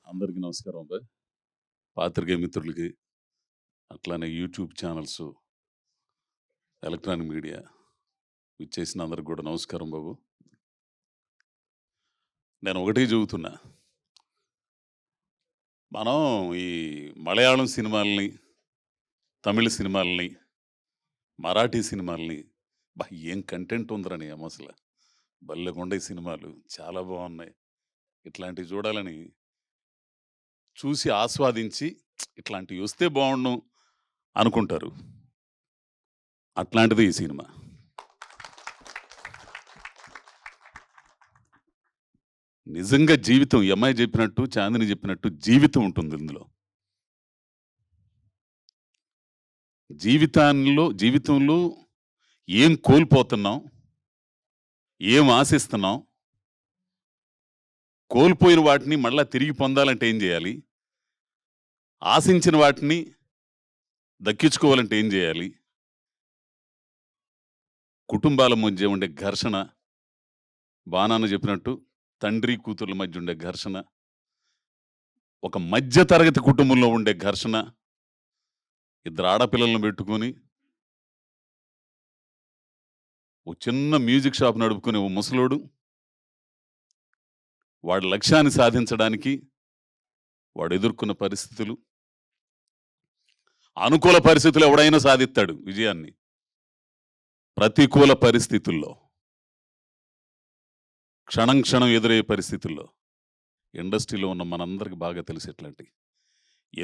అందరికీ నమస్కారం అబ్బాయి. పాత్రికేయ మిత్రులకి, అట్లానే యూట్యూబ్ ఛానల్స్, ఎలక్ట్రానిక్ మీడియా ఇచ్చేసిన అందరికి కూడా నమస్కారం బాబు. నేను ఒకటే చెబుతున్నా. మనం ఈ మలయాళం సినిమాలని, తమిళ సినిమాలని, మరాఠీ సినిమాలని ఏం కంటెంట్ ఉందిరని అసలు. భలేగుండాయి సినిమాలు. చాలా బాగున్నాయి. ఇట్లాంటివి చూడాలని చూసి ఆస్వాదించి ఇట్లాంటివి వస్తే బాగుండు అనుకుంటారు. అట్లాంటిది ఈ సినిమా. నిజంగా జీవితం ఈ అమ్మాయి చెప్పినట్టు, చాందిని చెప్పినట్టు జీవితం ఉంటుంది ఇందులో. జీవితంలో ఏం కోల్పోతున్నాం, ఏం ఆశిస్తున్నాం, కోల్పోయిన వాటిని మళ్ళా తిరిగి పొందాలంటే ఏం చేయాలి, ఆశించిన వాటిని దక్కించుకోవాలంటే ఏం చేయాలి, కుటుంబాల మధ్య ఉండే ఘర్షణ, బాణాన్న చెప్పినట్టు తండ్రి కూతుర్ల మధ్య ఉండే ఘర్షణ, ఒక మధ్య తరగతి కుటుంబంలో ఉండే ఘర్షణ, ఇద్దరు ఆడపిల్లలను పెట్టుకొని ఓ చిన్న మ్యూజిక్ షాప్ నడుపుకునే ఓ ముసలోడు వాడి లక్ష్యాన్ని సాధించడానికి వాడు ఎదుర్కొన్న పరిస్థితులు. అనుకూల పరిస్థితులు ఎవడైనా సాధిస్తాడు విజయాన్ని. ప్రతికూల పరిస్థితుల్లో, క్షణం క్షణం ఎదురయ్యే పరిస్థితుల్లో ఇండస్ట్రీలో ఉన్న మనందరికి బాగా తెలిసేట్లాంటి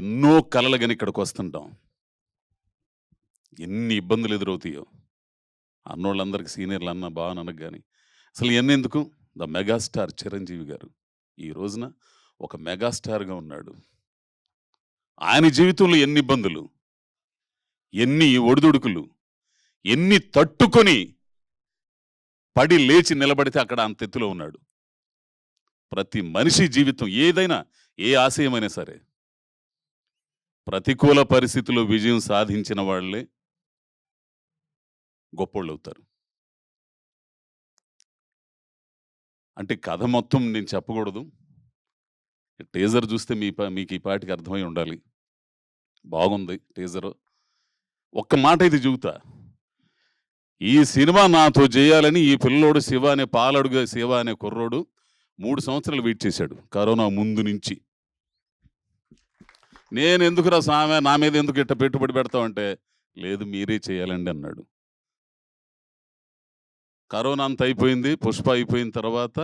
ఎన్నో కలలు కానీ ఇక్కడికి వస్తుంటాం. ఎన్ని ఇబ్బందులు ఎదురవుతాయో అన్నోళ్ళందరికీ సీనియర్లు అన్న బాగా అనకు కానీ అసలు ఎన్నెందుకు ద మెగాస్టార్ చిరంజీవి గారు ఈ రోజున ఒక మెగాస్టార్గా ఉన్నాడు. ఆయన జీవితంలో ఎన్ని ఇబ్బందులు, ఎన్ని ఒడిదుడుకులు, ఎన్ని తట్టుకొని పడి లేచి నిలబడితే అక్కడ అంత ఎత్తులో ఉన్నాడు. ప్రతి మనిషి జీవితం ఏదైనా, ఏ ఆశయమైనా సరే ప్రతికూల పరిస్థితుల్లో విజయం సాధించిన వాళ్ళే గొప్పోళ్ళు అవుతారు. అంటే కథ మొత్తం నేను చెప్పకూడదు. టీజర్ చూస్తే మీకు ఈ పాటికి అర్థమై ఉండాలి. బాగుంది టీజరు. ఒక్క మాట ఇది చెబుతా, ఈ సినిమా నాతో చేయాలని ఈ పిల్లోడు శివ అనే పాలడుగు శివ అనే కుర్రోడు 3 సంవత్సరాలు వెయిట్ చేశాడు కరోనా ముందు నుంచి. నేను ఎందుకురా సామె నా మీద ఎందుకు ఇట్ట పెట్టుబడి పెడతావంటే, లేదు మీరే చేయాలండి అన్నాడు. కరోనా అంత అయిపోయింది, పుష్ప అయిపోయిన తర్వాత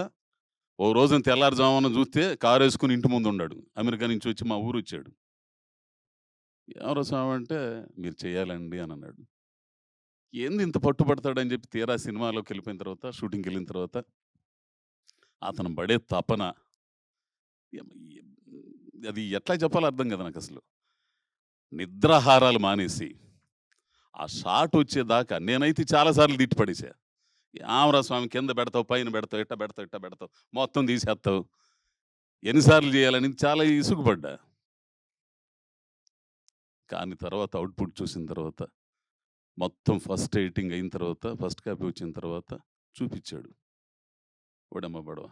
ఓ రోజున తెల్లారుజామున చూస్తే కారు వేసుకుని ఇంటి ముందు ఉన్నాడు. అమెరికా నుంచి వచ్చి మా ఊరు వచ్చాడు. ఎవరో స్వామి అంటే మీరు చేయాలండి అని అన్నాడు. ఏంది ఇంత పట్టుబడతాడని చెప్పి తీరా సినిమాలోకి వెళ్ళిపోయిన తర్వాత, షూటింగ్కి వెళ్ళిన తర్వాత అతను పడే తపన అది ఎట్లా చెప్పాలో అర్థం కదా నాకు. అసలు నిద్రాహారాలు మానేసి ఆ షాట్ వచ్చేదాకా నేనైతే చాలాసార్లు తిట్టి పడేసా. ఆమరా స్వామి కింద పెడతావు, పైన పెడతావు, ఇట్ట పెడతావు, మొత్తం తీసేస్తావు, ఎన్నిసార్లు చేయాలని చాలా ఇసుగుపడ్డా. కానీ తర్వాత అవుట్పుట్ చూసిన తర్వాత, మొత్తం ఫస్ట్ ఎడిటింగ్ అయిన తర్వాత, ఫస్ట్ కాపీ వచ్చిన తర్వాత చూపించాడు. ఓడమ్మ బడవ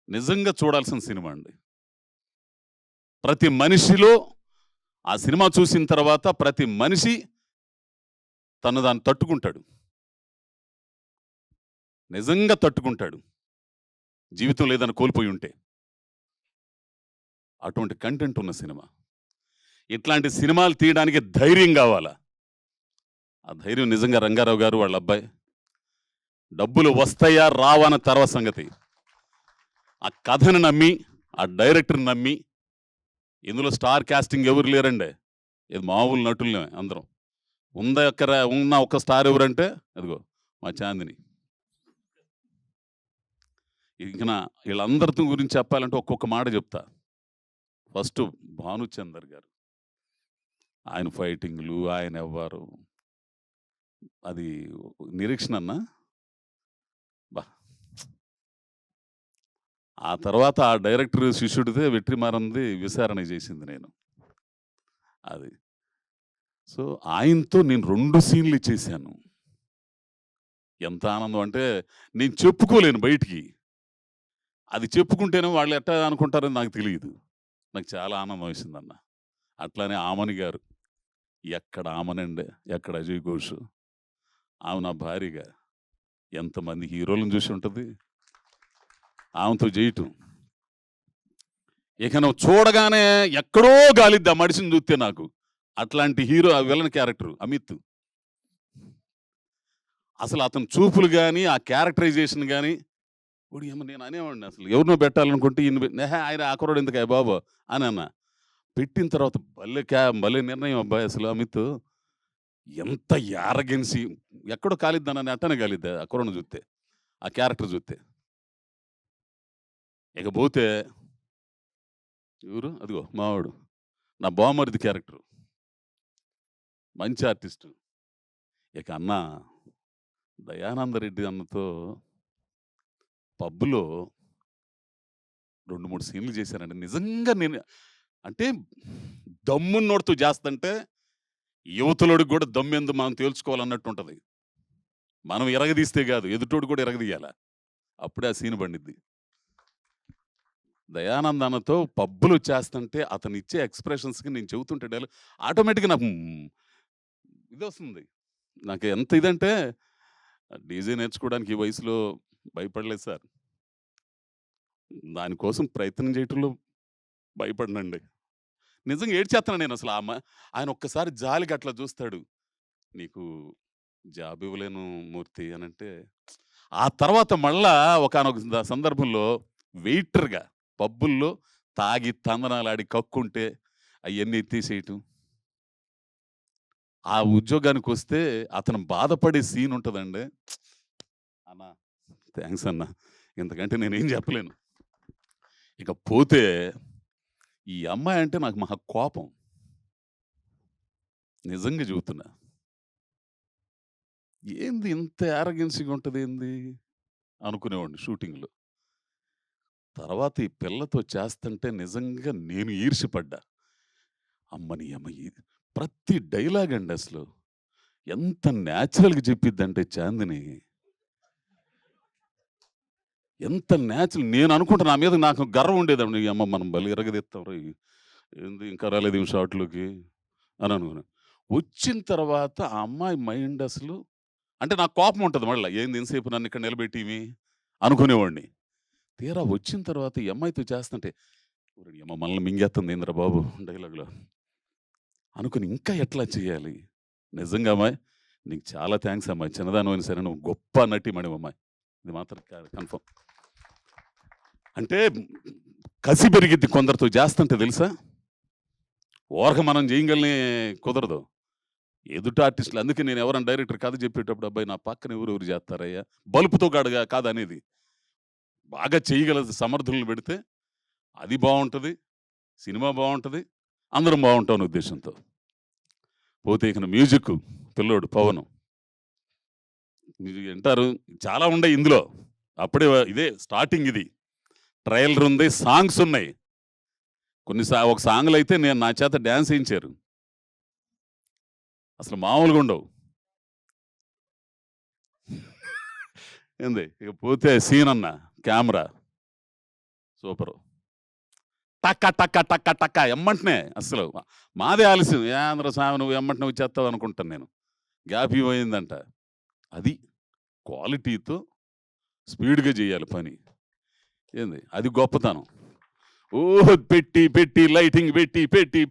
నిజంగా చూడాల్సిన సినిమా అండి. ప్రతి మనిషిలో ఆ సినిమా చూసిన తర్వాత ప్రతి మనిషి దాన్ని తట్టుకుంటాడు, నిజంగా తట్టుకుంటాడు. జీవితం లేదని కోల్పోయి ఉంటే అటువంటి కంటెంట్ ఉన్న సినిమా. ఇట్లాంటి సినిమాలు తీయడానికి ధైర్యం కావాలా. ఆ ధైర్యం నిజంగా రంగారావు గారు వాళ్ళ అబ్బాయి. డబ్బులు వస్తాయా రావన్న తర్వాత సంగతి. ఆ కథను నమ్మి, ఆ డైరెక్టర్ని నమ్మి, ఇందులో స్టార్ కాస్టింగ్ ఎవరు లేరండి, ఇది మామూలు నటులనే అందరం. ఉన్న ఒక స్టార్ ఎవరంటే అదిగో మా చాందిని. ఇక వీళ్ళందరి గురించి చెప్పాలంటే ఒక్కొక్క మాట చెప్తా. ఫస్ట్ భానుచందర్ గారు, ఆయన ఫైటింగ్లు, ఆయన ఎవ్వరు అది నిరీక్షణ అన్న బా. ఆ తర్వాత ఆ డైరెక్టర్ శిష్యుడితే వెట్రిమారంది విచారణ చేసింది నేను. అది సో ఆయనతో నేను 2 సీన్లు ఇచ్చేసాను. ఎంత ఆనందం అంటే నేను చెప్పుకోలేను బయటికి. అది చెప్పుకుంటేనే వాళ్ళు ఎట్టా అనుకుంటారో నాకు తెలియదు. నాకు చాలా ఆనందం వేసిందన్న. అట్లానే ఆమని గారు. ఎక్కడ ఆమనండి, ఎక్కడ అజయ్ ఘోష్. ఆమె నా భార్యగా. ఎంతమంది హీరోలను చూసి ఉంటది. ఆమెతో జేయటం. ఇక నువ్వు చూడగానే ఎక్కడో గాలిద్ది ఆ మనిషిని చూస్తే నాకు. అట్లాంటి హీరో విలన్ క్యారెక్టర్ అమిత్. అసలు అతని చూపులు గాని, ఆ క్యారెక్టరైజేషన్ గాని ఓడియమ్మ నేను అనేవాడిని అసలు ఎవరినో పెట్టాలనుకుంటే ఆయన ఆ కుర్రోడు ఎందుకయ్య బాబు అని అన్నా. పెట్టిన తర్వాత భలే నిర్ణయం అబ్బాయి అసలు అమిత్. ఎంత యారగెన్సీ ఎక్కడో కాలిద్దానని అట్టనే కాలిద్దా ఆ కుర్రోడిని చూస్తే. ఆ క్యారెక్టర్ చూస్తే. ఇకపోతే ఎవరు? అదిగో మావాడు. నా బావమరిది క్యారెక్టరు. మంచి ఆర్టిస్టు. ఇక అన్న దయానందరెడ్డి అన్నతో పబ్‌లో 2, 3 సీన్‌లు చేశానండి. నిజంగా నేను అంటే దమ్మున్నోడితో చేస్తంటే యువతలోడికి కూడా దమ్మెందు మనం తేల్చుకోవాలన్నట్టు ఉంటది. మనం ఇరగదీస్తే కాదు, ఎదుటోడు కూడా ఇరగదీయాల. అప్పుడే ఆ సీన్ పండిద్ది. దయానంద్ అన్నతో పబ్బులు చేస్తుంటే అతనిచ్చే ఎక్స్‌ప్రెషన్స్‌కి నేను చెబుతుంటే ఆటోమేటిక్‌గా నాకు ఇదొస్తుంది. నాకు ఎంత ఇదంటే డీజే నేర్చుకోవడానికి ఈ వయసులో భయపడలేదు సార్. దానికోసం ప్రయత్నం చేయటంలో భయపడనండి. నిజంగా ఏడ్చేత్తను నేనసల. ఆయన ఒక్కసారి జాలిగా అట్లా చూస్తాడు. నీకు జాబ్ ఇవ్వలేను మూర్తి అనంటే, ఆ తర్వాత మళ్ళా ఒకానొక సందర్భంలో వెయిటర్‌గా పబ్బుల్లో తాగి తందనాలాడి కక్కుంటే అయన్నీ తీసేయటం. ఆ ఉద్యోగానికొస్తే అతను బాధపడే సీన్ ఉంటదండి. అన్న థాంక్స్ అన్న. ఇంతకంటే నేనేం చెప్పలేను. ఇక పోతే ఈ అమ్మాయి అంటే నాకు మహా కోపం. నిజంగా చెబుతున్నా. ఏంది ఇంత యారగెన్సీగా ఉంటదేంది? అనుకునేవాడిని షూటింగ్‌లో. తర్వాత ఈ పిల్లతో చేస్తంటే నిజంగా నేను ఈర్ష్యపడ్డా. అమ్మని యమ్మ ప్రతి డైలాగ్ అండి అసలు. ఎంత న్యాచురల్‌గా చెప్పిద్దంటే చాందిని. ఎంత న్యాచురల్ నేను అనుకుంటా నా మీద నాకు గర్వం ఉండేదండి. యమ్మ మనం భలే ఇరగదీత్తాంరా! ఏంది ఇంకా రాలేదు ఈమె షాట్‌లోకి అని అనుకున్నా. వచ్చిన తర్వాత ఆ అమ్మాయి మైండ్ అసలు అంటే నాకు కోపం ఉంటది మళ్ళా. ఏంది ఇంతసేపు నన్ను ఇక్కడ నిలబెట్టి ఈమె అనుకునేవాడిని. తీరా వచ్చిన తర్వాత ఈ అమ్మాయితో చేస్తుంటే ఓరిని యమ్మ మనల్ని మింగేత్తంది ఏందిరా బాబు డైలాగ్‌లో అనుకుని ఇంకా ఎట్లా చేయాలి? నిజంగా అమ్మాయి నీకు చాలా థాంక్స్ అమ్మాయి. చిన్నదానివైనా సరే నువ్వు గొప్ప నటీమణివమ్మాయి. ఇది మాత్రం కన్ఫర్మ్. అంటే కసి పెరిగిద్ది కొందరితో చేస్తుంటే తెలుసా? ఊరక మనం చేయగలనే కుదరదు. ఎదుటి ఆర్టిస్టులు అందుకే నేను ఎవరైనా డైరెక్టర్ కథ చెప్పేటప్పుడు అబ్బాయి నా పక్కన ఎవరెవరు చేస్తారయ్యా? బలుపుతో కాడుగా కాదనేది. బాగా చేయగల సమర్థులను పెడితే అది బావుంటది. సినిమా బావుంటది. అందరం బావుంటాం అనే ఉద్దేశంతో. పోతే ఇక మ్యూజిక్ పిల్లోడు పవను. మీరు వింటారు చాలా ఉండయి ఇందులో. అప్పుడే ఇదే స్టార్టింగ్ ఇది. ట్రైలర్ ఉంది. సాంగ్స్ ఉన్నాయి. ఒక సాంగ్‌లో అయితే నా చేత డాన్స్ ఏయించారు. అసలు మామూలుగా ఉండవు. ఏంది ఇక పోతే సీన్ అన్న కెమెరా సూపరు. టక్క టక్క టక్క టక్క ఎమ్మంటనే అసలు మాదే ఆలస్యం. ఏందిరా స్వామి నువ్వు ఎమ్మటనే వచ్చేస్తావు అనుకుంటాను నేను. గ్యాప్ ఇవ్వయిందంట. అది క్వాలిటీతో స్పీడ్‌గా చేయాలి పని. ఏంది అది గొప్పతనం. ఓహ్! పెట్టి లైటింగ్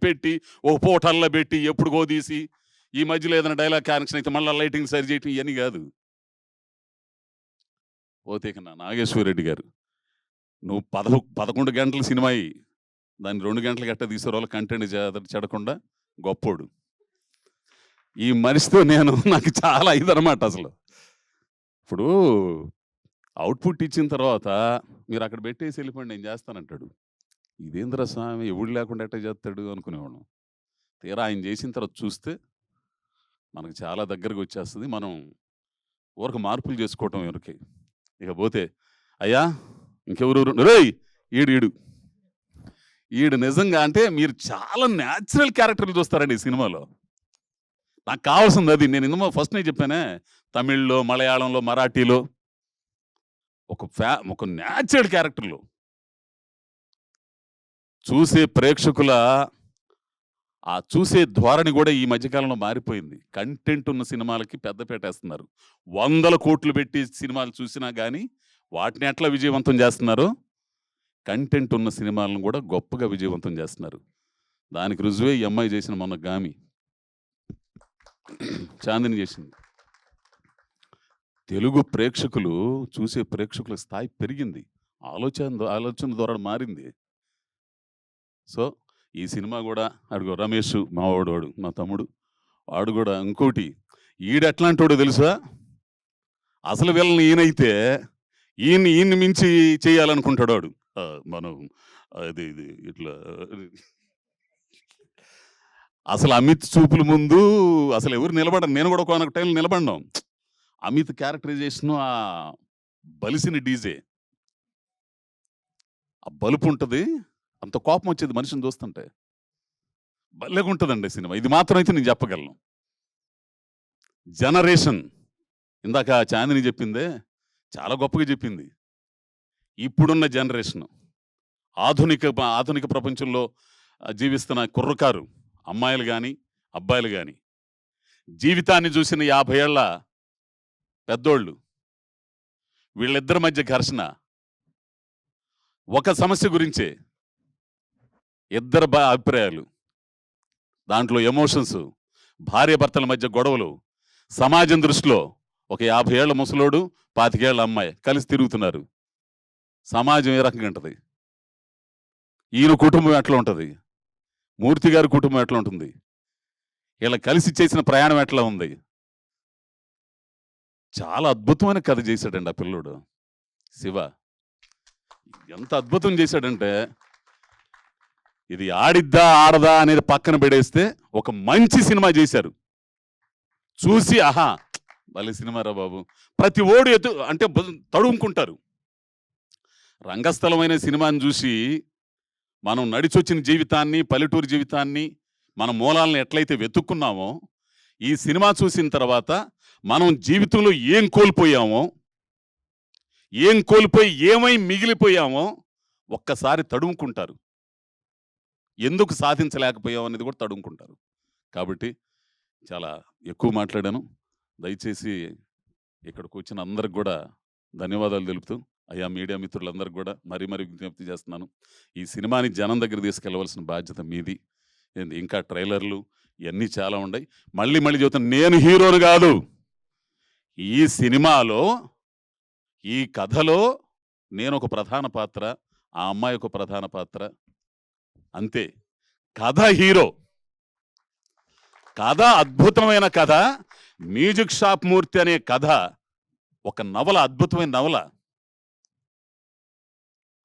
పెట్టి ఓ పూటల్లో పెట్టి ఎప్పుడుకో తీసి ఈ మధ్యలో ఏదైనా డైలాగ్ కనెక్షన్ అయితే మళ్ళా లైటింగ్ సరి చేయటం ఇయన్నీ గాదు. పోతే ఇక నాగేశ్వరరెడ్డి గారు. నువ్వు 11 గంటల సినిమా అయ్యి దాన్ని 2 గంటలకి ఎట్టా తీసుకురావాలో కంటెంట్ చెడకుండా గొప్పోడు. ఈ మనిషితో నాకు చాలా ఇదనమాట అసలు. ఇప్పుడు అవుట్‌పుట్ ఇచ్చిన తర్వాత మీరక్కడ పెట్టేసి ఎళ్ళిపోండి నేను చేస్తానంటాడు. ఇదేందిరా స్వామి ఎవడు లేకుండా ఎట్టా చేస్తాడు అనుకునేవాళ్ళం. తీరా ఆయన చేసిన తర్వాత చూస్తే మనకు చాలా దగ్గరకొచ్చేస్తది. మనం ఊరక మార్పులు చేసుకోవటం వరకే. ఇకపోతే అయ్యా ఇంకెవరెవరు రేయ్! ఈడు. ఈడు నిజంగా అంటే మీరు చాలా న్యాచురల్ క్యారెక్టర్‌లు చూస్తారండి ఈ సినిమాలో. నాకు కావాల్సింది అది. నేను ఇందులో ఫస్ట్‌నే చెప్పానే తమిళ్‌లో, మలయాళంలో, మరాఠీలో ఒక న్యాచురల్ క్యారెక్టర్‌లు. చూసే ప్రేక్షకుల ఆ చూసే ధోరణి కూడా ఈ మధ్యకాలంలో మారిపోయింది. కంటెంట్ ఉన్న సినిమాలకి పెద్దపీటేస్తున్నారు. 100,00,00,000 పెట్టి సినిమాలు చూసినా గానీ, వాటిని ఎట్లా విజయవంతం చేస్తున్నారో, కంటెంట్ ఉన్న సినిమాలను కూడా గొప్పగా విజయవంతం చేస్తున్నారు. దానికి రుజువే ఈ అమ్మాయి చేసిన మొన్న 'గామి'. చాందిని చేసింది. తెలుగు ప్రేక్షకులు చూసే ప్రేక్షకుల స్థాయి పెరిగింది. ఆలోచన ధోరణి మారింది. సో, ఈ సినిమా గూడా అడుగో రమేష్ మావోడు వాడు, మా తమ్ముడు. వాడు గూడా ఇంకోటి ఈడెట్లాంటోడో తెలుసా? అసలు విలన్ ఈయనైతే ఈయన్ని మించి చేయాలనుకుంటాడు వాడు. మనం అది ఇది ఇట్లా అసలు అమిత్ చూపుల ముందు అసలు ఎవరు నిలబడరు. నేను కూడా ఒకానొక టైంలో నిలబడను. అమిత్ క్యారెక్టరైజేషను బలిసిన డీజే. ఆ బలుపుంటది. అంత కోపం వచ్చేది మనిషిని చూస్తుంటే. భలేగుంటదండి సినిమా. ఇది మాత్రం అయితే నేను చెప్పగలను. జనరేషన్ ఇందాక చాందిని చెప్పిందే చాలా గొప్పగా చెప్పింది. ఇప్పుడున్న జనరేషన్ ఆధునిక ప్రపంచంలో జీవిస్తున్న కుర్రకారు అమ్మాయిలు గాని, అబ్బాయిలు గాని జీవితాన్ని చూసిన 50 ఏళ్ల పెద్దోళ్ళు వీళ్ళిద్దరి మధ్య ఘర్షణ ఒక సమస్య గురించే. ఇద్దరు అభిప్రాయాలు, దాంట్లో ఎమోషన్స్, భార్యాభర్తల మధ్య గొడవలు, సమాజం దృష్టిలో ఒక 50 ఏళ్ల ముసలోడు 25 ఏళ్ల అమ్మాయి కలిసి తిరుగుతున్నారు. సమాజం ఏ రకంగా ఉంటుంది? ఈయన కుటుంబం ఎట్లా ఉంటుంది? మూర్తి గారి కుటుంబం ఎట్లా ఉంటుంది? ఇలా కలిసి చేసిన ప్రయాణం ఎట్లా ఉంది? చాలా అద్భుతమైన కథ చేశాడండి ఆ పిల్లోడు. శివ ఎంత అద్భుతం చేశాడంటే, ఇది ఆడిద్దా ఆడదా అనేది పక్కన పెడేస్తే ఒక మంచి సినిమా చేశారు. చూసి ఆహా భలే సినిమారా బాబు, ప్రతి ఓడు అంటే తడుముకుంటారు. రంగస్థలమైన సినిమాని చూసి మనం నడిచొచ్చిన జీవితాన్ని, పల్లెటూరు జీవితాన్ని, మన మూలాలను ఎట్లయితే వెతుక్కున్నామో, ఈ సినిమా చూసిన తర్వాత మనం జీవితంలో ఏం కోల్పోయామో, ఏం కోల్పోయి ఏమై మిగిలిపోయామో ఒక్కసారి తడుముకుంటారు. ఎందుకు సాధించలేకపోయాం అనేది కూడా తడుముకుంటారు. కాబట్టి చాలా ఎక్కువ మాట్లాడాను. దయచేసి ఇక్కడికి వచ్చిన అందరికి కూడా ధన్యవాదాలు తెలుపుతూ, అయ్యా మీడియా మిత్రులందరికీ కూడా మరీ విజ్ఞప్తి చేస్తున్నాను. ఈ సినిమాని జనం దగ్గర తీసుకెళ్ళవలసిన బాధ్యత మీది. ఇంకా ట్రైలర్లు ఇవన్నీ చాలా ఉన్నాయి. మళ్ళీ చెబుతాను, నేను హీరోను కాదు. ఈ సినిమాలో, ఈ కథలో నేను ఒక ప్రధాన పాత్ర, ఆ అమ్మాయి ఒక ప్రధాన పాత్ర, అంతే. కథ హీరో. కథ అద్భుతమైన కథ. మ్యూజిక్ షాప్ మూర్తి అనే కథ ఒక నవల, అద్భుతమైన నవల.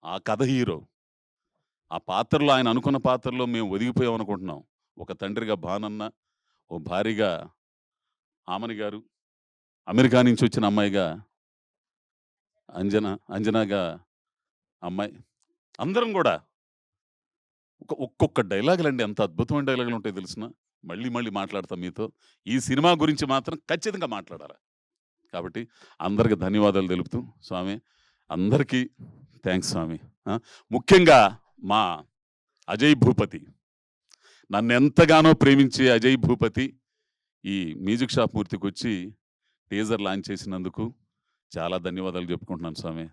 ఆ కథ హీరో. ఆ పాత్రలో, ఆయన అనుకున్న పాత్రలో మేము ఒదిగిపోయాం అనుకుంటున్నాం. ఒక తండ్రిగా భానన్న, ఓ భార్యగా ఆమని గారు, అమెరికా నుంచి వచ్చిన అమ్మాయిగా అంజనాగా అమ్మాయి, అందరం కూడా ఒక్కొక్క డైలాగులండి, ఎంత అద్భుతమైన డైలాగులు ఉంటాయి తెలిసిన. మళ్ళీ మాట్లాడతాం మీతో. ఈ సినిమా గురించి మాత్రం ఖచ్చితంగా మాట్లాడాలి. కాబట్టి అందరికి ధన్యవాదాలు తెలుపుతూ, స్వామి అందరికీ థ్యాంక్స్ స్వామి. ముఖ్యంగా మా అజయ్ భూపతి, నన్ను ఎంతగానో ప్రేమించే అజయ్ భూపతి ఈ మ్యూజిక్ షాప్ మూర్తికి వచ్చి టీజర్ లాంచ్ చేసినందుకు చాలా ధన్యవాదాలు చెప్పుకుంటున్నాను స్వామి.